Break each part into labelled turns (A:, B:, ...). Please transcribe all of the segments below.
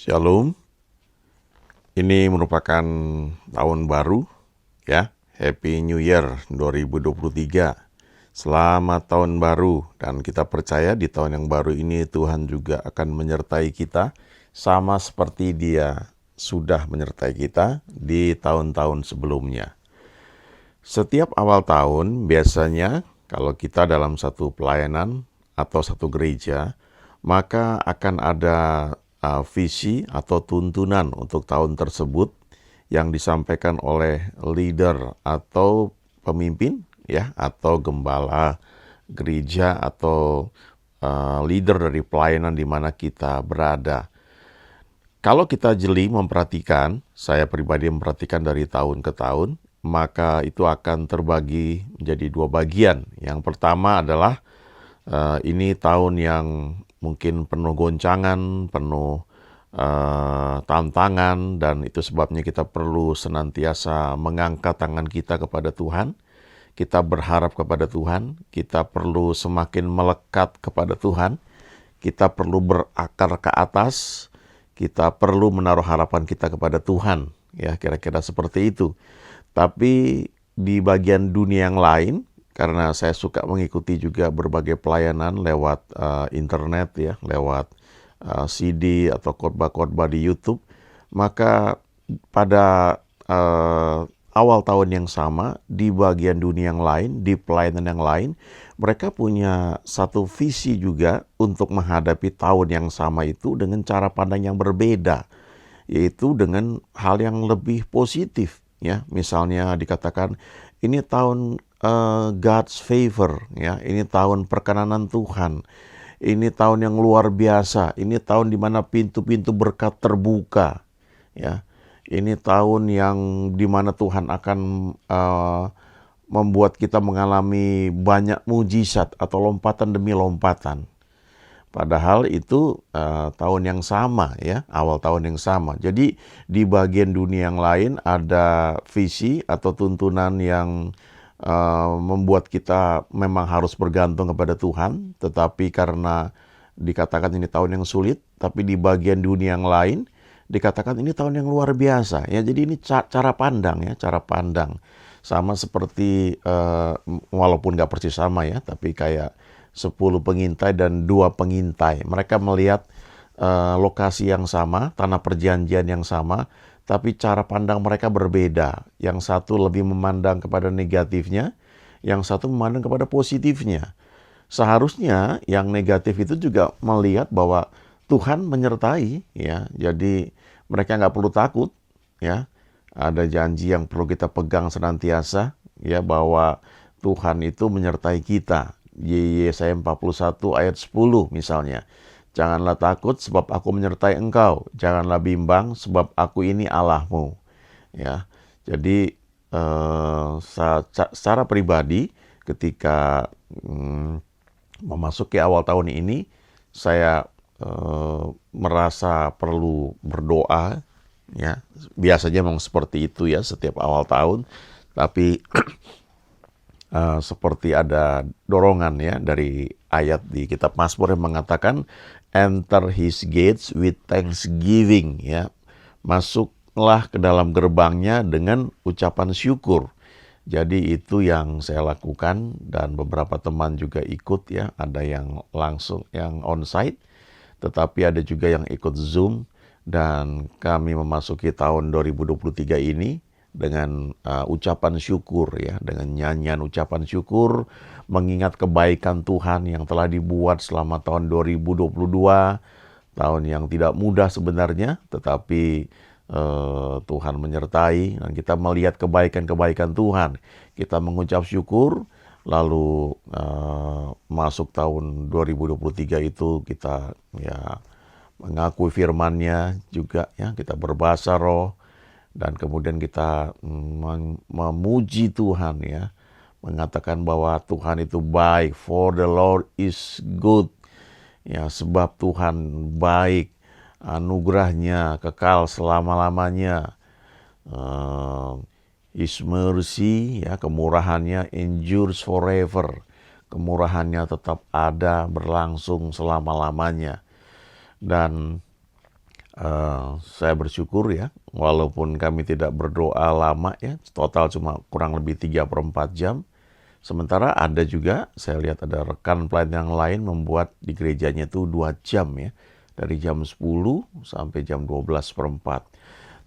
A: Shalom, ini merupakan tahun baru ya. Happy New Year 2023. Selamat tahun baru, dan kita percaya di tahun yang baru ini Tuhan juga akan menyertai kita sama seperti Dia sudah menyertai kita di tahun-tahun sebelumnya. Setiap awal tahun biasanya kalau kita dalam satu pelayanan atau satu gereja, maka akan ada visi atau tuntunan untuk tahun tersebut yang disampaikan oleh leader atau pemimpin ya, atau gembala gereja atau leader dari pelayanan di mana kita berada. Kalau kita jeli memperhatikan, saya pribadi memperhatikan dari tahun ke tahun, maka itu akan terbagi menjadi dua bagian. Yang pertama adalah ini tahun yang mungkin penuh goncangan, penuh tantangan, dan itu sebabnya kita perlu senantiasa mengangkat tangan kita kepada Tuhan. Kita berharap kepada Tuhan, kita perlu semakin melekat kepada Tuhan, kita perlu berakar ke atas, kita perlu menaruh harapan kita kepada Tuhan, ya kira-kira seperti itu. Tapi di bagian dunia yang lain, karena saya suka mengikuti juga berbagai pelayanan lewat internet ya, lewat CD atau khotbah-khotbah di YouTube, maka pada awal tahun yang sama, di bagian dunia yang lain, di pelayanan yang lain, mereka punya satu visi juga untuk menghadapi tahun yang sama itu dengan cara pandang yang berbeda, yaitu dengan hal yang lebih positif. Ya, misalnya dikatakan ini tahun God's favor, ya, ini tahun perkenanan Tuhan, ini tahun yang luar biasa, ini tahun di mana pintu-pintu berkat terbuka, ya. Ini tahun yang dimana Tuhan akan membuat kita mengalami banyak mujizat atau lompatan demi lompatan. Padahal itu tahun yang sama ya, awal tahun yang sama. Jadi di bagian dunia yang lain ada visi atau tuntunan yang membuat kita memang harus bergantung kepada Tuhan. Tetapi karena dikatakan ini tahun yang sulit, tapi di bagian dunia yang lain dikatakan ini tahun yang luar biasa ya. Jadi ini cara pandang ya, cara pandang. Sama seperti walaupun gak persis sama ya, tapi kayak 10 pengintai dan 2 pengintai. Mereka melihat lokasi yang sama, tanah perjanjian yang sama, tapi cara pandang mereka berbeda. Yang satu lebih memandang kepada negatifnya, yang satu memandang kepada positifnya. Seharusnya yang negatif itu juga melihat bahwa Tuhan menyertai ya. Jadi mereka nggak perlu takut ya. Ada janji yang perlu kita pegang senantiasa ya, bahwa Tuhan itu menyertai kita. Yesaya 41 ayat 10 misalnya. Janganlah takut sebab aku menyertai engkau. Janganlah bimbang sebab aku ini Allahmu. Ya. Jadi secara pribadi ketika memasuki awal tahun ini, saya merasa perlu berdoa ya. Biasanya memang seperti itu ya setiap awal tahun, tapi seperti ada dorongan ya dari ayat di kitab Mazmur yang mengatakan enter his gates with thanksgiving ya. Masuklah ke dalam gerbangnya dengan ucapan syukur. Jadi itu yang saya lakukan, dan beberapa teman juga ikut ya. Ada yang langsung yang onsite, tetapi ada juga yang ikut Zoom, dan kami memasuki tahun 2023 ini dengan ucapan syukur ya, dengan nyanyian ucapan syukur, mengingat kebaikan Tuhan yang telah dibuat selama tahun 2022, tahun yang tidak mudah sebenarnya, tetapi Tuhan menyertai, dan kita melihat kebaikan-kebaikan Tuhan. Kita mengucap syukur, lalu masuk tahun 2023 itu kita ya mengakui firman-Nya juga ya, kita berbahasa roh, dan kemudian kita memuji Tuhan ya, mengatakan bahwa Tuhan itu baik, for the Lord is good ya, sebab Tuhan baik, anugerahnya kekal selama-lamanya. His mercy ya, kemurahannya endures forever. Kemurahannya tetap ada, berlangsung selama-lamanya. Dan Saya bersyukur ya, walaupun kami tidak berdoa lama ya, total cuma kurang lebih 3/4 jam. Sementara ada juga, saya lihat ada rekan pelayan yang lain membuat di gerejanya itu 2 jam ya, dari jam 10 sampai jam 12/4.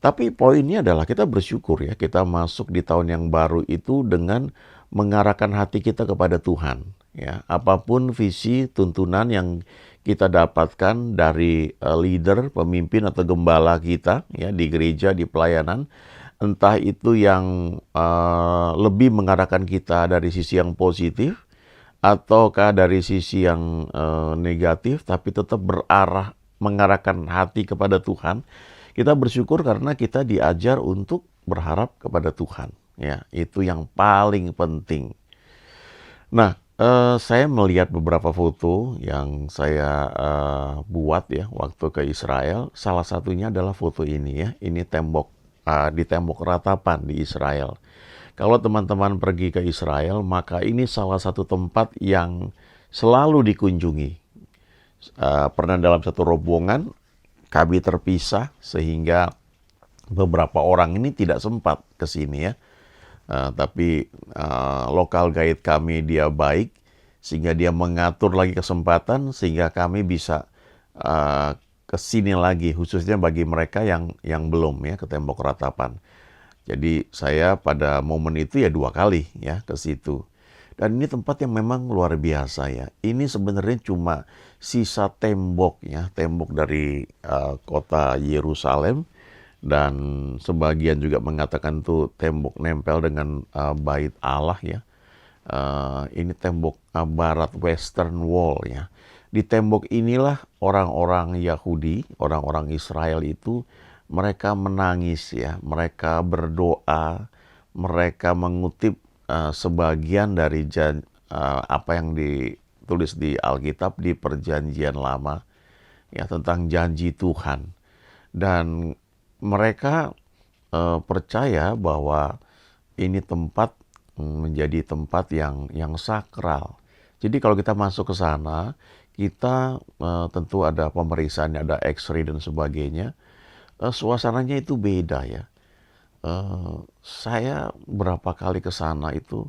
A: Tapi poinnya adalah kita bersyukur ya, kita masuk di tahun yang baru itu dengan mengarahkan hati kita kepada Tuhan. Ya, apapun visi tuntunan yang kita dapatkan dari leader, pemimpin atau gembala kita ya di gereja, di pelayanan, entah itu yang lebih mengarahkan kita dari sisi yang positif ataukah dari sisi yang negatif, tapi tetap berarah mengarahkan hati kepada Tuhan. Kita bersyukur karena kita diajar untuk berharap kepada Tuhan. Ya, itu yang paling penting. Nah, saya melihat beberapa foto yang saya buat ya waktu ke Israel. Salah satunya adalah foto ini ya. Ini tembok di tembok ratapan di Israel. Kalau teman-teman pergi ke Israel, maka ini salah satu tempat yang selalu dikunjungi. Pernah dalam satu rombongan kami terpisah sehingga beberapa orang ini tidak sempat ke sini ya. Tapi lokal guide kami dia baik sehingga dia mengatur lagi kesempatan sehingga kami bisa ke sini lagi, khususnya bagi mereka yang belum ya ke tembok ratapan. Jadi saya pada momen itu ya 2 kali ya ke situ. Dan ini tempat yang memang luar biasa ya. Ini sebenarnya cuma sisa tembok ya, tembok dari kota Yerusalem. Dan sebagian juga mengatakan tuh tembok nempel dengan bait Allah ya. Ini tembok barat Western Wall ya. Di tembok inilah orang-orang Yahudi, orang-orang Israel itu mereka menangis ya, mereka berdoa, mereka mengutip sebagian dari apa yang ditulis di Alkitab di Perjanjian Lama ya tentang janji Tuhan. Dan mereka percaya bahwa ini tempat menjadi tempat yang sakral. Jadi kalau kita masuk ke sana, kita tentu ada pemeriksaan, ada X-ray dan sebagainya. Suasananya itu beda ya. Saya berapa kali ke sana itu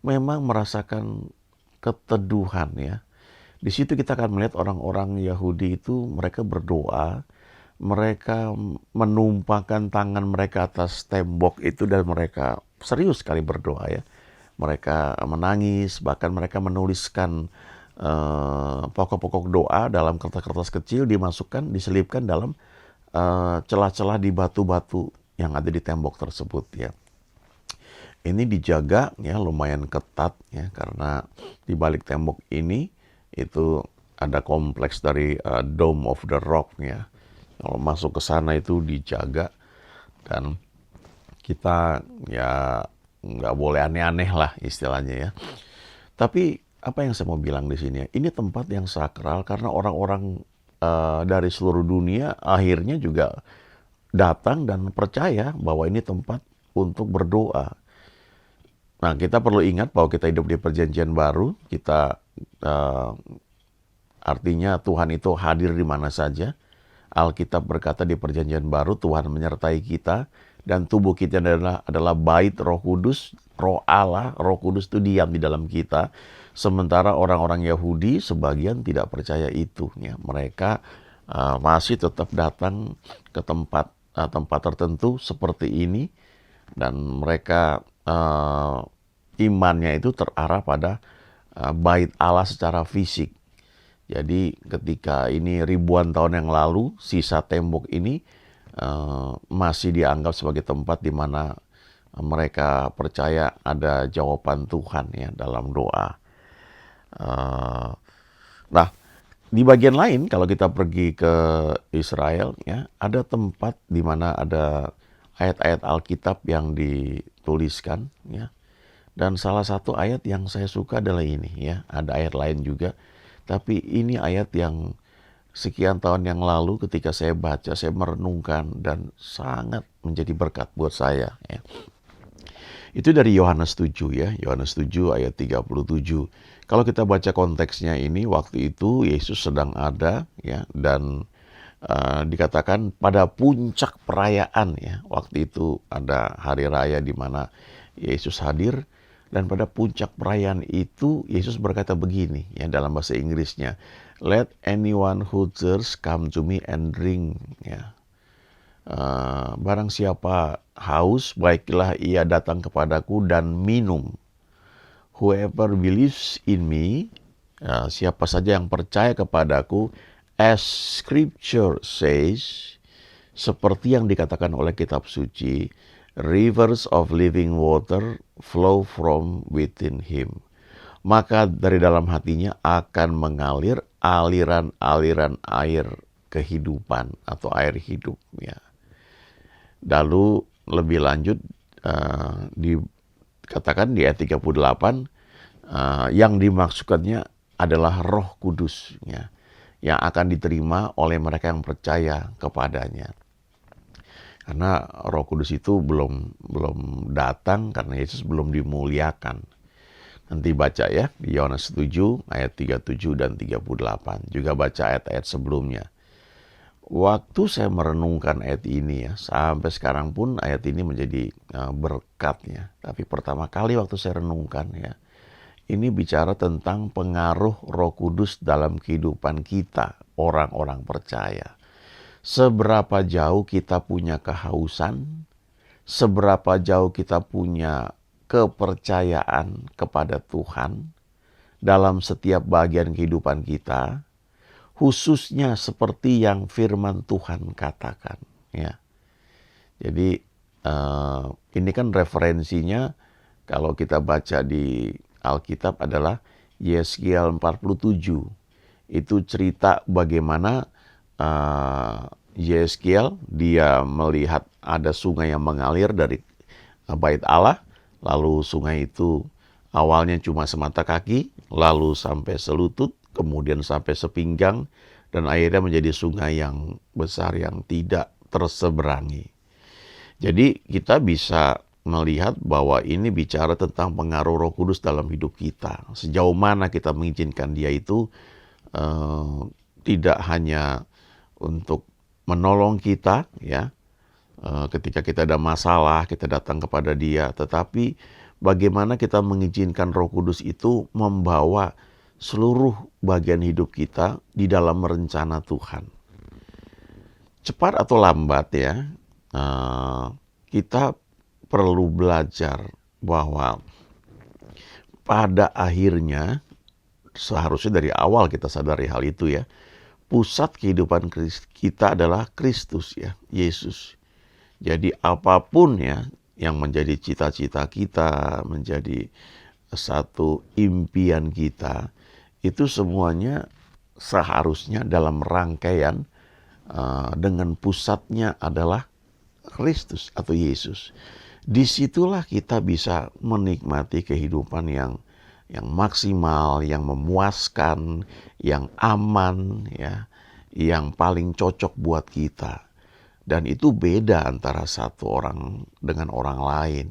A: memang merasakan keteduhan ya. Di situ kita akan melihat orang-orang Yahudi itu mereka berdoa, mereka menumpahkan tangan mereka atas tembok itu dan mereka serius sekali berdoa ya. Mereka menangis, bahkan mereka menuliskan pokok-pokok doa dalam kertas-kertas kecil dimasukkan, diselipkan dalam celah-celah di batu-batu yang ada di tembok tersebut ya. Ini dijaga ya lumayan ketat ya karena di balik tembok ini itu ada kompleks dari Dome of the Rock ya. Kalau masuk ke sana itu dijaga dan kita ya nggak boleh aneh-aneh lah istilahnya ya. Tapi apa yang saya mau bilang di sini ya, ini tempat yang sakral karena orang-orang dari seluruh dunia akhirnya juga datang dan percaya bahwa ini tempat untuk berdoa. Nah, kita perlu ingat bahwa kita hidup di Perjanjian Baru, kita artinya Tuhan itu hadir di mana saja. Alkitab berkata di Perjanjian Baru Tuhan menyertai kita dan tubuh kita adalah bait Roh Kudus, Roh Allah, Roh Kudus itu diam di dalam kita. Sementara orang-orang Yahudi sebagian tidak percaya itu ya. Mereka masih tetap datang ke tempat tertentu seperti ini dan mereka imannya itu terarah pada bait Allah secara fisik. Jadi ketika ini ribuan tahun yang lalu, sisa tembok ini masih dianggap sebagai tempat di mana mereka percaya ada jawaban Tuhan ya dalam doa. Nah, di bagian lain kalau kita pergi ke Israel ya, ada tempat di mana ada ayat-ayat Alkitab yang dituliskan ya. Dan salah satu ayat yang saya suka adalah ini ya. Ada ayat lain juga. Tapi ini ayat yang sekian tahun yang lalu ketika saya baca, saya merenungkan dan sangat menjadi berkat buat saya. Ya. Itu dari Yohanes 7 ya, Yohanes 7 ayat 37. Kalau kita baca konteksnya ini, waktu itu Yesus sedang ada ya dan dikatakan pada puncak perayaan ya. Waktu itu ada hari raya di mana Yesus hadir, dan pada puncak perayaan itu Yesus berkata begini ya dalam bahasa Inggrisnya, "Let anyone who thirsts come to me and drink." Ya. Barang siapa haus, baiklah ia datang kepadaku dan minum. Whoever believes in me, siapa saja yang percaya kepadaku, as scripture says, seperti yang dikatakan oleh kitab suci, rivers of living water flow from within him. Maka dari dalam hatinya akan mengalir aliran-aliran air kehidupan atau air hidup. Ya. Lalu lebih lanjut dikatakan di ayat 38, yang dimaksudkannya adalah Roh Kudus ya, yang akan diterima oleh mereka yang percaya kepadanya. Karena Roh Kudus itu belum datang karena Yesus belum dimuliakan. Nanti baca ya di Yohanes 7 ayat 37 dan 38. Juga baca ayat-ayat sebelumnya. Waktu saya merenungkan ayat ini ya, sampai sekarang pun ayat ini menjadi berkatnya. Tapi pertama kali waktu saya renungkan ya, ini bicara tentang pengaruh Roh Kudus dalam kehidupan kita, orang-orang percaya. Seberapa jauh kita punya kehausan, seberapa jauh kita punya kepercayaan kepada Tuhan dalam setiap bagian kehidupan kita, khususnya seperti yang firman Tuhan katakan. Ya. Jadi ini kan referensinya kalau kita baca di Alkitab adalah Yeskiel 47. Itu cerita bagaimana Yeskiel dia melihat ada sungai yang mengalir dari bait Allah. Lalu sungai itu awalnya cuma semata kaki, lalu sampai selutut, kemudian sampai sepinggang, dan akhirnya menjadi sungai yang besar yang tidak terseberangi. Jadi kita bisa melihat bahwa ini bicara tentang pengaruh Roh Kudus dalam hidup kita. Sejauh mana kita mengizinkan dia itu tidak hanya untuk menolong kita ya, ketika kita ada masalah kita datang kepada dia, tetapi bagaimana kita mengizinkan Roh Kudus itu membawa seluruh bagian hidup kita di dalam rencana Tuhan. Cepat atau lambat ya, kita perlu belajar bahwa pada akhirnya, seharusnya dari awal kita sadari hal itu ya, pusat kehidupan kita adalah Kristus ya, Yesus. Jadi apapun ya yang menjadi cita-cita kita, menjadi satu impian kita, itu semuanya seharusnya dalam rangkaian dengan pusatnya adalah Kristus atau Yesus. Disitulah kita bisa menikmati kehidupan yang maksimal, yang memuaskan, yang aman, ya, yang paling cocok buat kita. Dan itu beda antara satu orang dengan orang lain.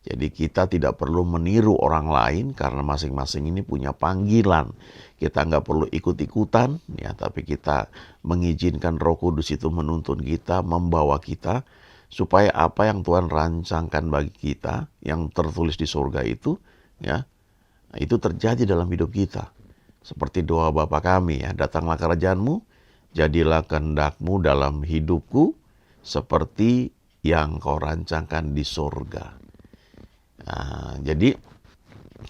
A: Jadi kita tidak perlu meniru orang lain karena masing-masing ini punya panggilan. Kita nggak perlu ikut-ikutan, ya, tapi kita mengizinkan Roh Kudus itu menuntun kita, membawa kita, supaya apa yang Tuhan rancangkan bagi kita, yang tertulis di surga itu, ya, itu terjadi dalam hidup kita. Seperti doa Bapa kami, ya, datanglah kerajaanmu, jadilah kehendakmu dalam hidupku, seperti yang kau rancangkan di surga. Nah, jadi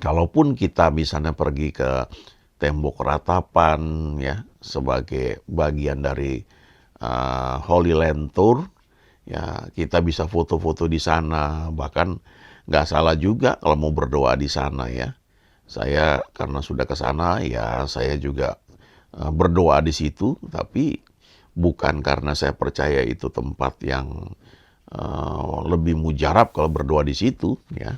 A: kalaupun kita misalnya pergi ke tembok ratapan ya sebagai bagian dari Holy Land Tour, ya kita bisa foto-foto di sana, bahkan nggak salah juga kalau mau berdoa di sana ya. Saya karena sudah ke sana ya saya juga berdoa di situ, tapi bukan karena saya percaya itu tempat yang lebih mujarab kalau berdoa di situ ya.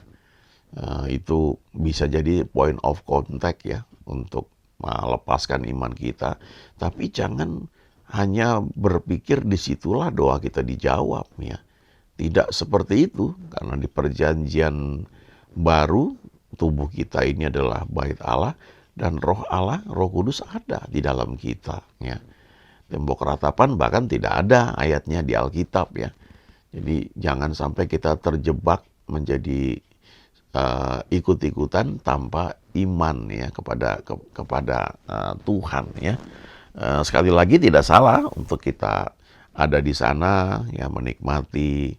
A: Itu bisa jadi point of contact ya untuk melepaskan iman kita. Tapi jangan hanya berpikir disitulah doa kita dijawab ya. Tidak seperti itu, karena di perjanjian baru tubuh kita ini adalah bait Allah dan Roh Allah, Roh Kudus ada di dalam kita ya. Tembok ratapan bahkan tidak ada ayatnya di Alkitab ya. Jadi jangan sampai kita terjebak menjadi ikut-ikutan tanpa iman ya kepada Tuhan ya. Sekali lagi tidak salah untuk kita ada di sana ya, menikmati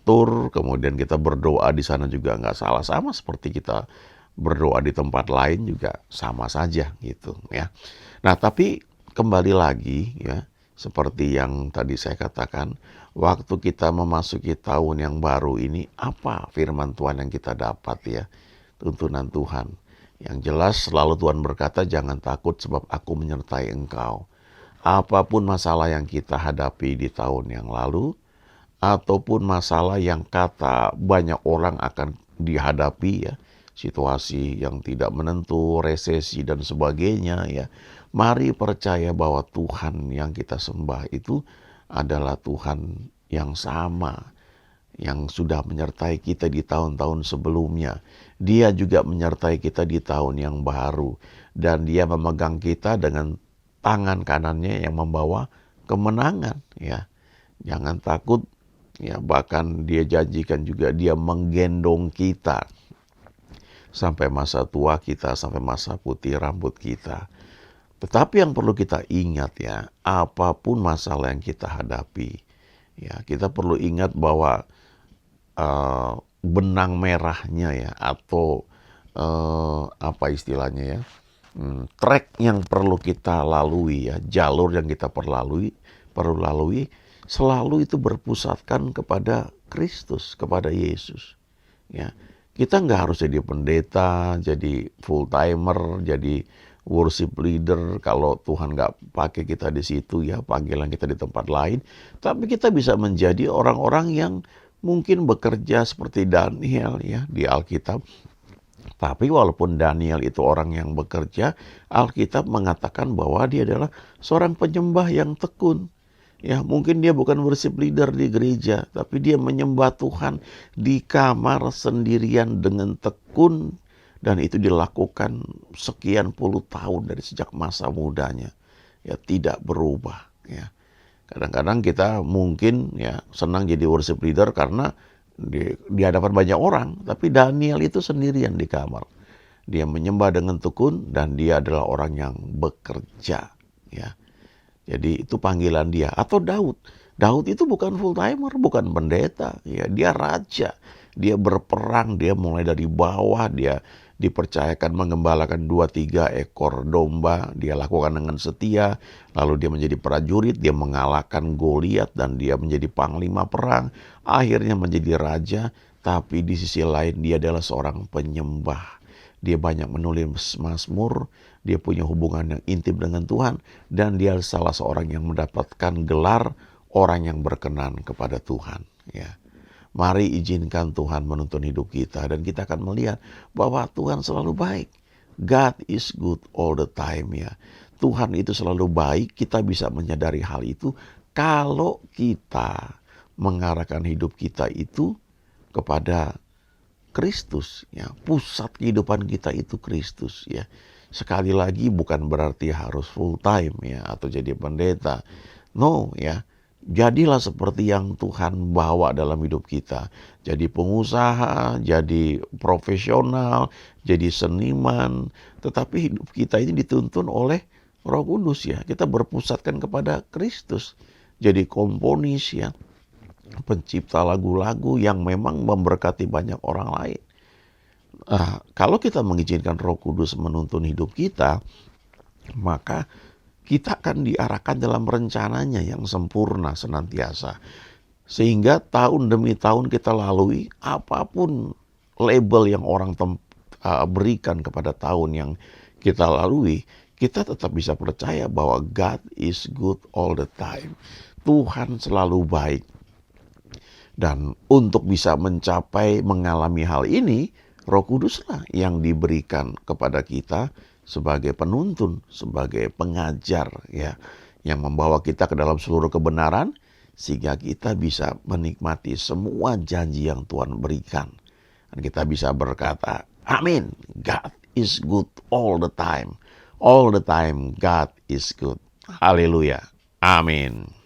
A: tur, kemudian kita berdoa di sana juga nggak salah, sama seperti kita berdoa di tempat lain juga sama saja gitu ya. Nah, tapi kembali lagi ya, seperti yang tadi saya katakan, waktu kita memasuki tahun yang baru ini, apa firman Tuhan yang kita dapat ya, tuntunan Tuhan. Yang jelas selalu Tuhan berkata, jangan takut sebab aku menyertai engkau. Apapun masalah yang kita hadapi di tahun yang lalu, ataupun masalah yang kata banyak orang akan dihadapi ya, situasi yang tidak menentu, resesi dan sebagainya ya. Mari percaya bahwa Tuhan yang kita sembah itu adalah Tuhan yang sama, yang sudah menyertai kita di tahun-tahun sebelumnya. Dia juga menyertai kita di tahun yang baru, dan dia memegang kita dengan tangan kanannya yang membawa kemenangan ya. Jangan takut ya, bahkan dia janjikan juga dia menggendong kita sampai masa tua kita, sampai masa putih rambut kita. Tetapi yang perlu kita ingat ya, apapun masalah yang kita hadapi, ya kita perlu ingat bahwa benang merahnya ya, atau apa istilahnya ya, track yang perlu kita lalui ya, jalur yang kita perlu lalui, selalu itu berpusatkan kepada Kristus, kepada Yesus. Ya, kita nggak harus jadi pendeta, jadi full timer, jadi worship leader kalau Tuhan nggak pakai kita di situ ya, panggilan kita di tempat lain. Tapi kita bisa menjadi orang-orang yang mungkin bekerja seperti Daniel ya di Alkitab. Tapi walaupun Daniel itu orang yang bekerja, Alkitab mengatakan bahwa dia adalah seorang penyembah yang tekun. Ya, mungkin dia bukan worship leader di gereja, tapi dia menyembah Tuhan di kamar sendirian dengan tekun. Dan itu dilakukan sekian puluh tahun dari sejak masa mudanya. Ya, tidak berubah. Ya. Kadang-kadang kita mungkin ya senang jadi worship leader karena di hadapan banyak orang. Tapi Daniel itu sendirian di kamar. Dia menyembah dengan tekun dan dia adalah orang yang bekerja. Ya. Jadi itu panggilan dia. Atau Daud. Daud itu bukan full timer, bukan pendeta. Ya, dia raja. Dia berperang, dia mulai dari bawah, dia dipercayakan mengembalakan 2-3 ekor domba, dia lakukan dengan setia, lalu dia menjadi prajurit, dia mengalahkan Goliat dan dia menjadi panglima perang, akhirnya menjadi raja, tapi di sisi lain dia adalah seorang penyembah. Dia banyak menulis mazmur, dia punya hubungan yang intim dengan Tuhan, dan dia salah seorang yang mendapatkan gelar orang yang berkenan kepada Tuhan. Ya. Mari izinkan Tuhan menuntun hidup kita dan kita akan melihat bahwa Tuhan selalu baik. God is good all the time ya. Tuhan itu selalu baik, kita bisa menyadari hal itu kalau kita mengarahkan hidup kita itu kepada Kristus ya. Pusat kehidupan kita itu Kristus ya. Sekali lagi bukan berarti harus full time ya atau jadi pendeta. No ya. Jadilah seperti yang Tuhan bawa dalam hidup kita. Jadi pengusaha, jadi profesional, jadi seniman. Tetapi hidup kita ini dituntun oleh Roh Kudus ya. Kita berpusatkan kepada Kristus. Jadi komponis ya, pencipta lagu-lagu yang memang memberkati banyak orang lain. Kalau kita mengizinkan Roh Kudus menuntun hidup kita, maka kita akan diarahkan dalam rencananya yang sempurna senantiasa. Sehingga tahun demi tahun kita lalui, apapun label yang orang berikan kepada tahun yang kita lalui, kita tetap bisa percaya bahwa God is good all the time. Tuhan selalu baik. Dan untuk bisa mencapai mengalami hal ini, Roh Kuduslah yang diberikan kepada kita sebagai penuntun, sebagai pengajar ya, yang membawa kita ke dalam seluruh kebenaran sehingga kita bisa menikmati semua janji yang Tuhan berikan. Dan kita bisa berkata, amin, God is good all the time. All the time God is good. Haleluya. Amin.